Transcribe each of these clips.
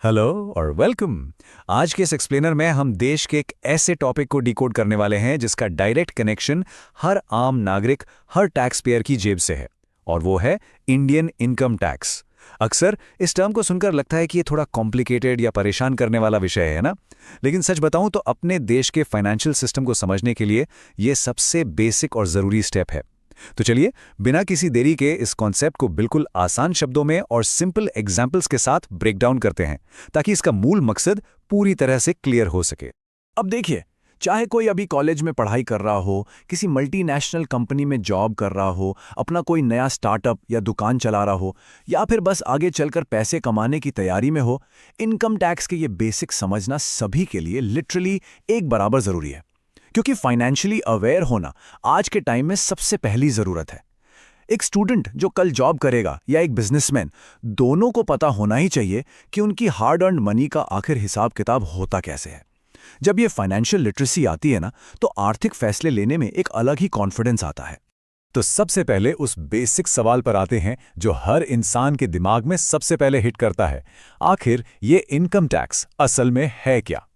Hello और welcome. आज के इस एक्सप्लेनर में हम देश के एक ऐसे टॉपिक को डिकोड करने वाले हैं जिसका डायरेक्ट कनेक्शन हर आम नागरिक, हर टैक्स पेयर की जेब से है, और वो है इंडियन इनकम टैक्स। अक्सर इस टर्म को सुनकर लगता है कि ये थोड़ा कॉम्प्लिकेटेड या परेशान करने वाला विषय है ना। लेकिन सच बताऊं तो अपने देश के फाइनेंशियल सिस्टम को समझने के लिए ये सबसे बेसिक और ज़रूरी स्टेप है। तो चलिए बिना किसी देरी के इस कॉन्सेप्ट को बिल्कुल आसान शब्दों में और सिंपल एग्जाम्पल्स के साथ ब्रेक डाउन करते हैं, ताकि इसका मूल मकसद पूरी तरह से क्लियर हो सके। अब देखिए, चाहे कोई अभी कॉलेज में पढ़ाई कर रहा हो, किसी मल्टीनेशनल कंपनी में जॉब कर रहा हो, अपना कोई नया स्टार्टअप या दुकान चला रहा हो, या फिर बस आगे चलकर पैसे कमाने की तैयारी में हो, इनकम टैक्स के ये बेसिक समझना सभी के लिए लिटरली एक बराबर जरूरी है। क्योंकि फाइनेंशियली अवेयर होना आज के टाइम में सबसे पहली जरूरत है। एक स्टूडेंट जो कल जॉब करेगा या एक बिजनेसमैन, दोनों को पता होना ही चाहिए कि उनकी हार्ड अर्न्ड मनी का आखिर हिसाब किताब होता कैसे है। जब ये फाइनेंशियल लिटरेसी आती है ना, तो आर्थिक फैसले लेने में एक अलग ही कॉन्फिडेंस आता है। तो सबसे पहले उस बेसिक सवाल पर आते हैं जो हर इंसान के दिमाग में सबसे पहले हिट करता है। आखिर ये इनकम टैक्स असल में है क्या?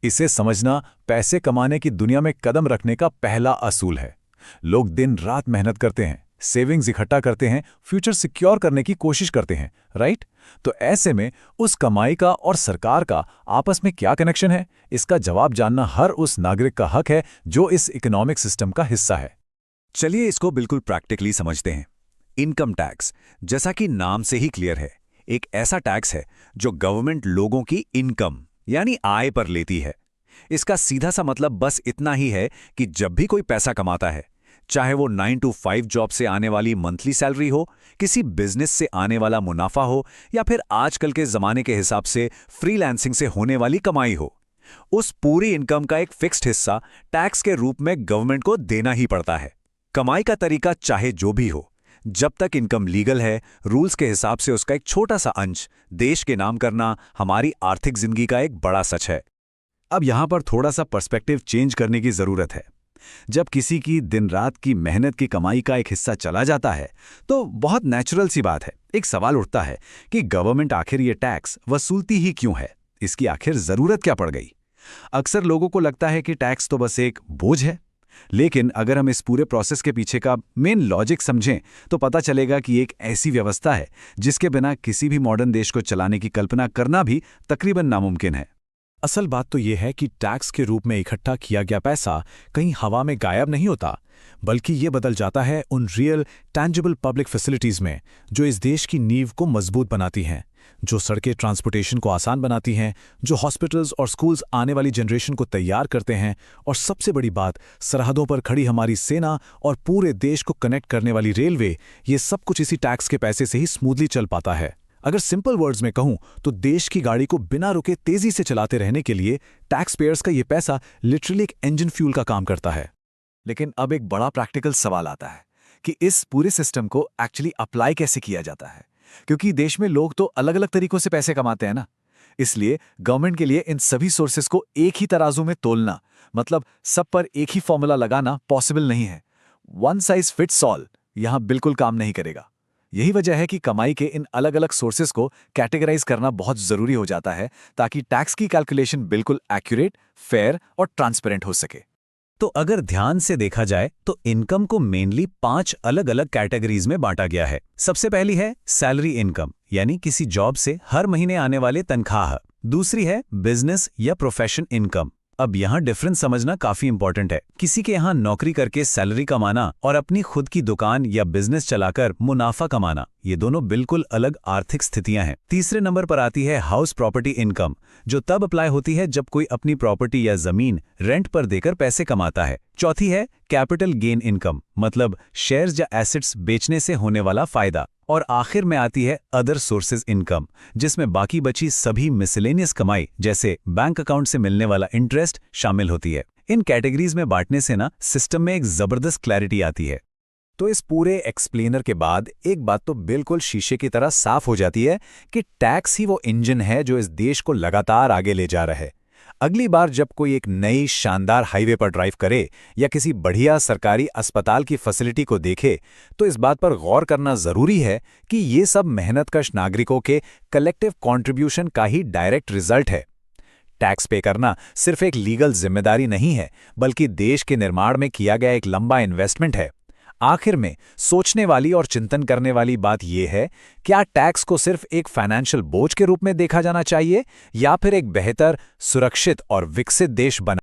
इसे समझना पैसे कमाने की दुनिया में कदम रखने का पहला असूल है। लोग दिन रात मेहनत करते हैं, सेविंग्स इकट्ठा करते हैं, फ्यूचर सिक्योर करने की कोशिश करते हैं, राइट? तो ऐसे में उस कमाई का और सरकार का आपस में क्या कनेक्शन है, इसका जवाब जानना हर उस नागरिक का हक है जो इस इकोनॉमिक सिस्टम का हिस्सा है। चलिए इसको बिल्कुल प्रैक्टिकली समझते हैं। इनकम टैक्स, जैसा कि नाम से ही क्लियर है, एक ऐसा टैक्स है जो गवर्नमेंट लोगों की इनकम यानी आय पर लेती है। इसका सीधा सा मतलब बस इतना ही है कि जब भी कोई पैसा कमाता है, चाहे वो 9 to 5 जॉब से आने वाली मंथली सैलरी हो, किसी बिजनेस से आने वाला मुनाफा हो, या फिर आजकल के जमाने के हिसाब से फ्रीलांसिंग से होने वाली कमाई हो, उस पूरी इनकम का एक फिक्स्ड हिस्सा टैक्स के रूप में गवर्नमेंट को देना ही पड़ता है। कमाई का तरीका चाहे जो भी हो, जब तक इनकम लीगल है, रूल्स के हिसाब से उसका एक छोटा सा अंश देश के नाम करना हमारी आर्थिक जिंदगी का एक बड़ा सच है। अब यहां पर थोड़ा सा पर्सपेक्टिव चेंज करने की जरूरत है। जब किसी की दिन रात की मेहनत की कमाई का एक हिस्सा चला जाता है, तो बहुत नेचुरल सी बात है, एक सवाल उठता है कि गवर्नमेंट आखिर ये टैक्स वसूलती ही क्यों है? इसकी आखिर जरूरत क्या पड़ गई? अक्सर लोगों को लगता है कि टैक्स तो बस एक बोझ है, लेकिन अगर हम इस पूरे प्रोसेस के पीछे का मेन लॉजिक समझें तो पता चलेगा कि एक ऐसी व्यवस्था है जिसके बिना किसी भी मॉडर्न देश को चलाने की कल्पना करना भी तकरीबन नामुमकिन है। असल बात तो यह है कि टैक्स के रूप में इकट्ठा किया गया पैसा कहीं हवा में गायब नहीं होता, बल्कि ये बदल जाता है उन रियल टैंजिबल पब्लिक फैसिलिटीज में जो इस देश की नींव को मजबूत बनाती हैं, जो सड़कें ट्रांसपोर्टेशन को आसान बनाती हैं, जो हॉस्पिटल्स और स्कूल्स आने वाली जनरेशन को तैयार करते हैं, और सबसे बड़ी बात, सरहदों पर खड़ी हमारी सेना और पूरे देश को कनेक्ट करने वाली रेलवे, ये सब कुछ इसी टैक्स के पैसे से ही स्मूथली चल पाता है। अगर सिंपल वर्ड्स में कहूं तो देश की गाड़ी को बिना रुके तेजी से चलाते रहने के लिए टैक्स पेयर्स का ये पैसा लिटरली एक इंजन फ्यूल का काम करता है। लेकिन अब एक बड़ा प्रैक्टिकल सवाल आता है कि इस पूरे सिस्टम को एक्चुअली अप्लाई कैसे किया जाता है, क्योंकि देश में लोग तो अलग अलग तरीकों से पैसे कमाते हैं ना। इसलिए गवर्नमेंट के लिए इन सभी सोर्सेस को एक ही तराजू में तोलना, मतलब सब पर एक ही फॉर्मूला लगाना पॉसिबल नहीं है। वन साइज फिट्स ऑल यहां बिल्कुल काम नहीं करेगा। यही वजह है कि कमाई के इन अलग अलग सोर्सेस को कैटेगराइज करना बहुत जरूरी हो जाता है, ताकि टैक्स की कैलकुलेशन बिल्कुल एक्यूरेट, फेयर और ट्रांसपेरेंट हो सके। तो अगर ध्यान से देखा जाए तो इनकम को मेनली 5 अलग अलग कैटेगरीज में बांटा गया है। सबसे पहली है सैलरी इनकम, यानी किसी जॉब से हर महीने आने वाले तनख्वाह। दूसरी है बिजनेस या प्रोफेशन इनकम। अब यहाँ डिफरेंस समझना काफी इंपॉर्टेंट है। किसी के यहाँ नौकरी करके सैलरी कमाना और अपनी खुद की दुकान या बिजनेस चलाकर मुनाफा कमाना, ये दोनों बिल्कुल अलग आर्थिक स्थितियां हैं। तीसरे नंबर पर आती है हाउस प्रॉपर्टी इनकम, जो तब अप्लाई होती है जब कोई अपनी प्रॉपर्टी या जमीन रेंट पर देकर पैसे कमाता है। चौथी है कैपिटल गेन इनकम, मतलब शेयर्स या एसेट्स बेचने से होने वाला फायदा। और आखिर में आती है अदर सोर्सेज इनकम, जिसमें बाकी बची सभी मिसलेनियस कमाई जैसे बैंक अकाउंट से मिलने वाला इंटरेस्ट शामिल होती है। इन कैटेगरीज में बांटने से ना सिस्टम में एक जबरदस्त क्लैरिटी आती है। तो इस पूरे एक्सप्लेनर के बाद एक बात तो बिल्कुल शीशे की तरह साफ हो जाती है कि टैक्स ही वो इंजन है जो इस देश को लगातार आगे ले जा रहा है। अगली बार जब कोई एक नई शानदार हाईवे पर ड्राइव करे या किसी बढ़िया सरकारी अस्पताल की फैसिलिटी को देखे, तो इस बात पर गौर करना जरूरी है कि ये सब मेहनतकश नागरिकों के कलेक्टिव कंट्रीब्यूशन का ही डायरेक्ट रिजल्ट है। टैक्स पे करना सिर्फ एक लीगल जिम्मेदारी नहीं है, बल्कि देश के निर्माण में किया गया एक लंबा इन्वेस्टमेंट है। आखिर में सोचने वाली और चिंतन करने वाली बात यह है, क्या टैक्स को सिर्फ एक फाइनेंशियल बोझ के रूप में देखा जाना चाहिए या फिर एक बेहतर, सुरक्षित और विकसित देश बना